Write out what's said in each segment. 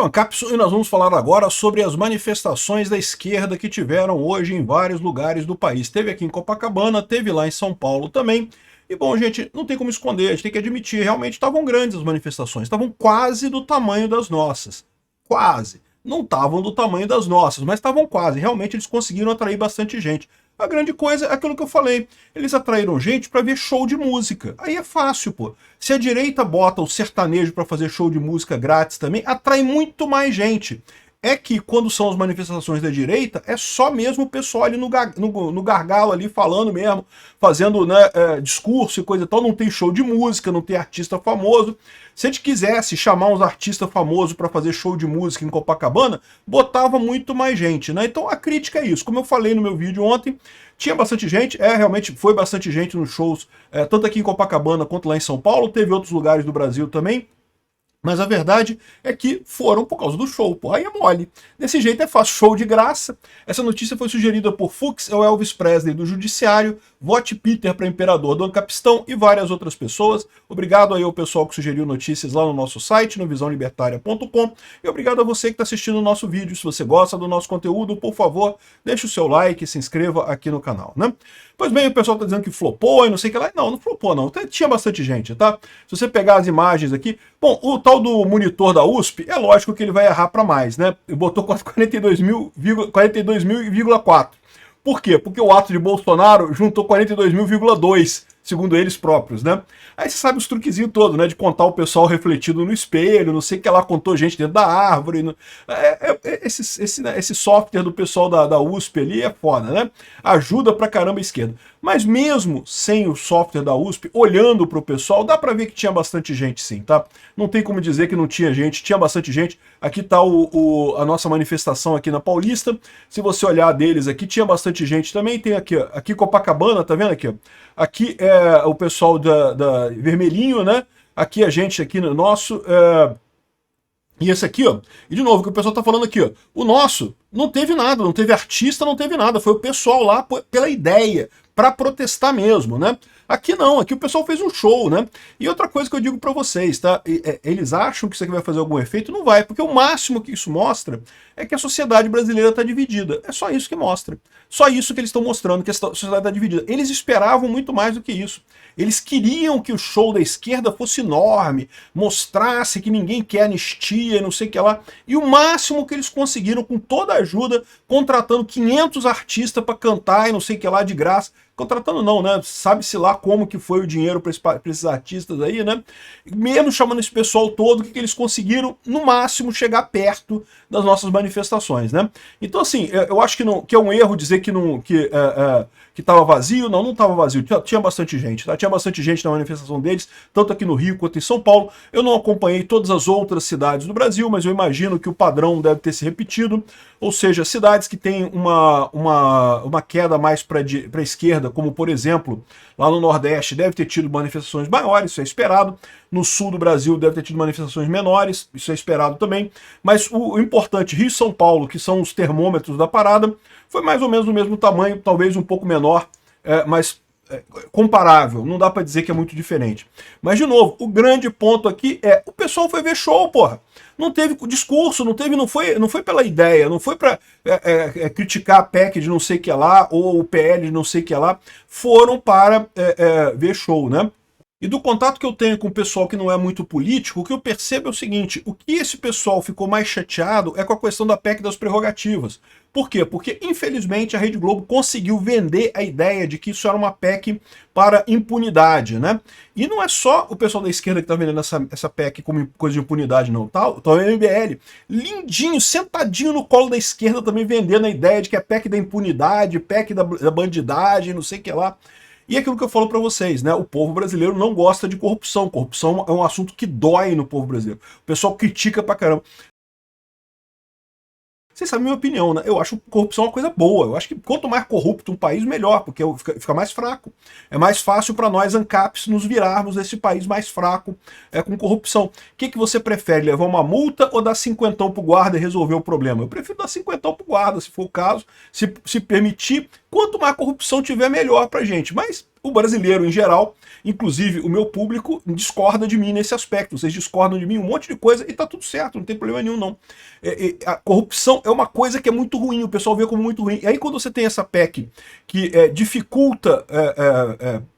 Aqui é o Ancapsu e nós vamos falar agora sobre as manifestações da esquerda que tiveram hoje em vários lugares do país. Teve aqui em Copacabana, teve lá em São Paulo também. E bom, gente, não tem como esconder, a gente tem que admitir, realmente estavam grandes as manifestações, estavam quase do tamanho das nossas. Quase. Não estavam do tamanho das nossas, mas estavam quase. Realmente eles conseguiram atrair bastante gente. A grande coisa é aquilo que eu falei. Eles atraíram gente para ver show de música. Aí é fácil, pô. Se a direita bota o sertanejo para fazer show de música grátis também, atrai muito mais gente. É que quando são as manifestações da direita, é só mesmo o pessoal ali no gargalo ali falando mesmo, fazendo, né, discurso e coisa e tal, não tem show de música, não tem artista famoso. Se a gente quisesse chamar uns artistas famosos para fazer show de música em Copacabana, botava muito mais gente, né? Então a crítica é isso. Como eu falei no meu vídeo ontem, tinha bastante gente, realmente foi bastante gente nos shows, tanto aqui em Copacabana quanto lá em São Paulo, teve outros lugares do Brasil também. Mas a verdade é que foram por causa do show, pô, aí é mole. Desse jeito é fácil, show de graça. Essa notícia foi sugerida por Fux, é o Elvis Presley do Judiciário, Vote Peter para Imperador do Ancapistão e várias outras pessoas. Obrigado aí ao pessoal que sugeriu notícias lá no nosso site, no visãolibertaria.com. E obrigado a você que está assistindo o nosso vídeo. Se você gosta do nosso conteúdo, por favor, deixe o seu like e se inscreva aqui no canal, né? Pois bem, o pessoal está dizendo que flopou e não sei o que lá. Não, não flopou não, tinha bastante gente, tá? Se você pegar as imagens aqui... Bom, o tal do monitor da USP, é lógico que ele vai errar para mais, né? Ele botou 42.000,4. Por quê? Porque o ato de Bolsonaro juntou 42.000,2, segundo eles próprios, né? Aí você sabe os truquezinhos todos, né? De contar o pessoal refletido no espelho, não sei o que lá, contou gente dentro da árvore. Esse software do pessoal da USP ali é foda, né? Ajuda pra caramba a esquerda. Mas mesmo sem o software da USP, olhando pro pessoal, dá pra ver que tinha bastante gente sim, tá? Não tem como dizer que não tinha gente, tinha bastante gente. Aqui tá a nossa manifestação aqui na Paulista. Se você olhar deles aqui, tinha bastante gente também. Tem aqui, ó, aqui Copacabana, tá vendo aqui, ó? Aqui é o pessoal da Vermelhinho, né? Aqui a gente aqui no nosso... E esse aqui, ó, e de novo, o que o pessoal tá falando aqui, ó, o nosso não teve nada, não teve artista, não teve nada, foi o pessoal lá pela ideia, para protestar mesmo, né? Aqui não, aqui o pessoal fez um show, né? E outra coisa que eu digo para vocês, tá? Eles acham que isso aqui vai fazer algum efeito? Não vai, porque o máximo que isso mostra é que a sociedade brasileira está dividida. É só isso que mostra. Só isso que eles estão mostrando, que a sociedade está dividida. Eles esperavam muito mais do que isso. Eles queriam que o show da esquerda fosse enorme, mostrasse que ninguém quer anistia e não sei o que lá. E o máximo que eles conseguiram, com toda a ajuda, contratando 500 artistas para cantar e não sei o que lá de graça. Contratando não, né? Sabe-se lá como que foi o dinheiro para esses artistas aí, né? Mesmo chamando esse pessoal todo, o que eles conseguiram, no máximo, chegar perto das nossas manifestações, né? Então, assim, eu acho que é um erro dizer que estava vazio. Não, não estava vazio, tinha bastante gente, tá? Tinha bastante gente na manifestação deles, tanto aqui no Rio quanto em São Paulo. Eu não acompanhei todas as outras cidades do Brasil, mas eu imagino que o padrão deve ter se repetido, ou seja, cidades que têm uma queda mais para a esquerda, como por exemplo, lá no Nordeste deve ter tido manifestações maiores, isso é esperado. No sul do Brasil deve ter tido manifestações menores, isso é esperado também. Mas o importante, Rio e São Paulo, que são os termômetros da parada, foi mais ou menos do mesmo tamanho, talvez um pouco menor, mas comparável, não dá para dizer que é muito diferente. Mas, de novo, o grande ponto aqui é, o pessoal foi ver show, porra. Não teve discurso, não foi pela ideia, não foi para criticar a PEC de não sei o que lá, ou o PL de não sei o que lá, foram para ver show, né? E do contato que eu tenho com o pessoal que não é muito político, o que eu percebo é o seguinte, o que esse pessoal ficou mais chateado é com a questão da PEC das prerrogativas. Por quê? Porque, infelizmente, a Rede Globo conseguiu vender a ideia de que isso era uma PEC para impunidade, né? E não é só o pessoal da esquerda que está vendendo essa PEC como coisa de impunidade, não. Tá o MBL, lindinho, sentadinho no colo da esquerda, também vendendo a ideia de que é PEC da impunidade, PEC da bandidagem, não sei o que lá. E aquilo que eu falo para vocês, né? O povo brasileiro não gosta de corrupção. Corrupção é um assunto que dói no povo brasileiro. O pessoal critica pra caramba. Vocês sabem a minha opinião, né? Eu acho corrupção uma coisa boa. Eu acho que quanto mais corrupto um país, melhor, porque fica mais fraco. É mais fácil para nós, ANCAPs, nos virarmos desse país mais fraco com corrupção. O que você prefere, levar uma multa ou dar 50 pro guarda e resolver o problema? Eu prefiro dar 50 pro guarda, se for o caso, se permitir. Quanto mais corrupção tiver, melhor pra gente. Mas o brasileiro em geral, inclusive o meu público, discorda de mim nesse aspecto. Vocês discordam de mim um monte de coisa e tá tudo certo, não tem problema nenhum não. A corrupção é uma coisa que é muito ruim, o pessoal vê como muito ruim. E aí quando você tem essa PEC que dificulta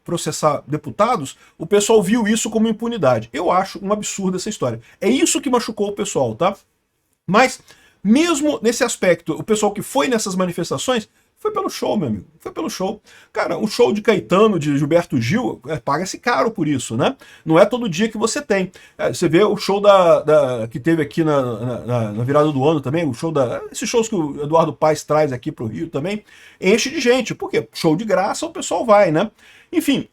processar deputados, o pessoal viu isso como impunidade. Eu acho um absurdo essa história. É isso que machucou o pessoal, tá? Mas, mesmo nesse aspecto, o pessoal que foi nessas manifestações foi pelo show, meu amigo. Foi pelo show. Cara, um show de Caetano, de Gilberto Gil, paga-se caro por isso, né? Não é todo dia que você tem. Você vê o show que teve aqui na virada do ano também, o show esses shows que o Eduardo Paes traz aqui pro Rio também, enche de gente. Por quê? Show de graça, o pessoal vai, né? Enfim,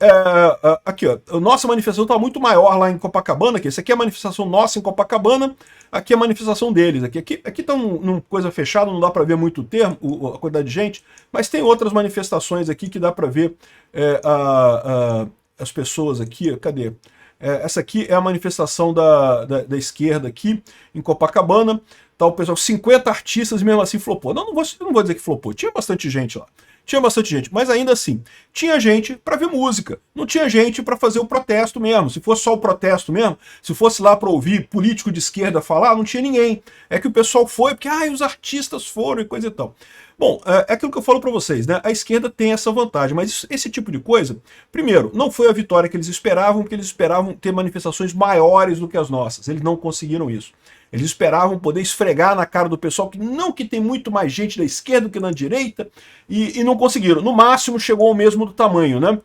aqui, ó, a nossa manifestação está muito maior lá em Copacabana, aqui. Essa aqui é a manifestação nossa em Copacabana, aqui é a manifestação deles. Aqui tá numa coisa fechada, não dá para ver muito a quantidade de gente, mas tem outras manifestações aqui que dá para ver as pessoas aqui. Cadê? Essa aqui é a manifestação da esquerda aqui em Copacabana. Tá o pessoal, 50 artistas, mesmo assim flopou. Não vou dizer que flopou, tinha bastante gente lá. Tinha bastante gente, mas ainda assim, tinha gente para ver música, não tinha gente para fazer o protesto mesmo. Se fosse só o protesto mesmo, se fosse lá para ouvir político de esquerda falar, não tinha ninguém. É que o pessoal foi porque os artistas foram e coisa e tal. Bom, é aquilo que eu falo para vocês, né? A esquerda tem essa vantagem, mas esse tipo de coisa, primeiro, não foi a vitória que eles esperavam, porque eles esperavam ter manifestações maiores do que as nossas. Eles não conseguiram isso. Eles esperavam poder esfregar na cara do pessoal que tem muito mais gente da esquerda do que na direita, e não conseguiram. No máximo chegou ao mesmo do tamanho, né?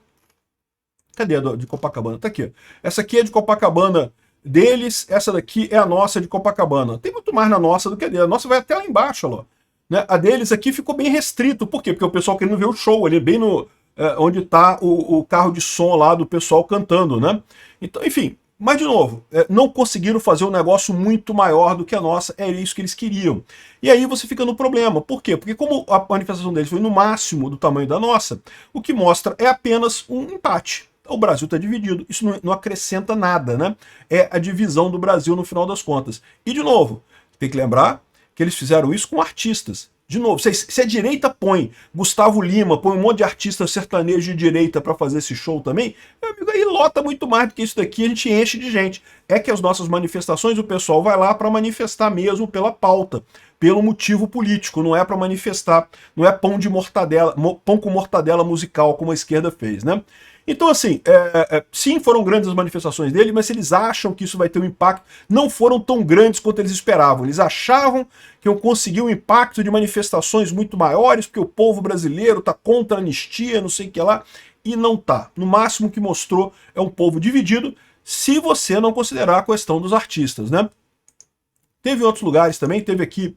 Cadê a de Copacabana? Tá aqui. Essa aqui é de Copacabana deles, essa daqui é a nossa de Copacabana. Tem muito mais na nossa do que a dele. A nossa vai até lá embaixo, ó. Né? A deles aqui ficou bem restrito. Por quê? Porque o pessoal querendo ver o show ali, bem no onde está o carro de som lá do pessoal cantando, né? Então, enfim. Mas, de novo, não conseguiram fazer um negócio muito maior do que a nossa, é isso que eles queriam. E aí você fica no problema. Por quê? Porque como a manifestação deles foi no máximo do tamanho da nossa, o que mostra é apenas um empate. O Brasil está dividido, isso não acrescenta nada, né? É a divisão do Brasil no final das contas. E, de novo, tem que lembrar que eles fizeram isso com artistas. De novo, se a direita põe Gustavo Lima, põe um monte de artistas sertanejos de direita para fazer esse show também, meu amigo, aí lota muito mais do que isso daqui, a gente enche de gente. É que as nossas manifestações, o pessoal vai lá para manifestar mesmo pela pauta, pelo motivo político, não é para manifestar, não é pão com mortadela musical, como a esquerda fez, né? Então, assim, sim, foram grandes as manifestações dele, mas se eles acham que isso vai ter um impacto, não foram tão grandes quanto eles esperavam. Eles achavam que iam conseguir um impacto de manifestações muito maiores, porque o povo brasileiro está contra a anistia, não sei o que lá, e não tá. No máximo que mostrou é um povo dividido, se você não considerar a questão dos artistas, né? Teve em outros lugares também, teve aqui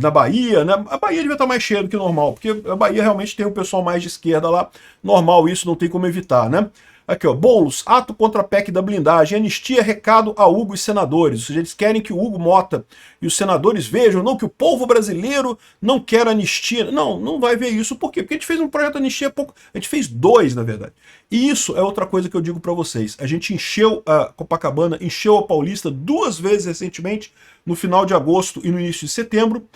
na Bahia, né? A Bahia devia estar mais cheia do que normal, porque a Bahia realmente tem um pessoal mais de esquerda lá, normal isso, não tem como evitar, né? Aqui, ó, Boulos, ato contra a PEC da blindagem, anistia, recado a Hugo e senadores. Ou seja, eles querem que o Hugo Mota e os senadores vejam, não, que o povo brasileiro não quer anistia. Não, não vai ver isso. Por quê? Porque a gente fez um projeto de anistia há pouco, a gente fez 2, na verdade. E isso é outra coisa que eu digo para vocês. A gente encheu a Copacabana, encheu a Paulista 2 vezes recentemente, no final de agosto e no início de setembro.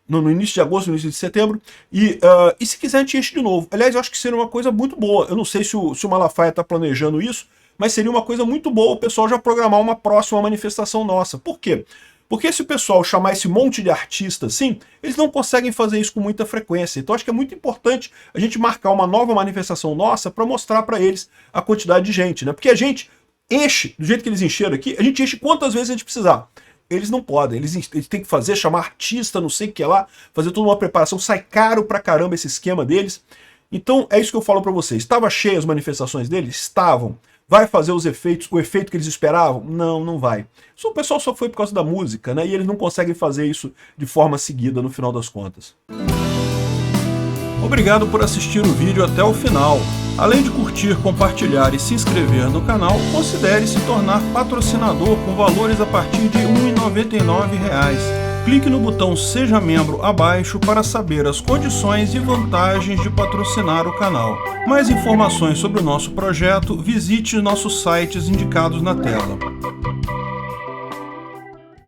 No início de agosto, no início de setembro, e se quiser a gente enche de novo. Aliás, eu acho que seria uma coisa muito boa. Eu não sei se o Malafaia está planejando isso, mas seria uma coisa muito boa o pessoal já programar uma próxima manifestação nossa. Por quê? Porque se o pessoal chamar esse monte de artista assim, eles não conseguem fazer isso com muita frequência. Então acho que é muito importante a gente marcar uma nova manifestação nossa para mostrar para eles a quantidade de gente, né? Porque a gente enche, do jeito que eles encheram aqui, a gente enche quantas vezes a gente precisar. Eles não podem, eles têm que fazer, chamar artista, não sei o que lá, fazer toda uma preparação, sai caro pra caramba esse esquema deles. Então é isso que eu falo pra vocês. Estava cheio as manifestações deles? Estavam. Vai fazer os efeitos, o efeito que eles esperavam? Não, não vai. O pessoal só foi por causa da música, né? E eles não conseguem fazer isso de forma seguida no final das contas. Obrigado por assistir o vídeo até o final. Além de curtir, compartilhar e se inscrever no canal, considere se tornar patrocinador com valores a partir de R$ 1,99. Clique no botão Seja Membro abaixo para saber as condições e vantagens de patrocinar o canal. Mais informações sobre o nosso projeto, visite nossos sites indicados na tela.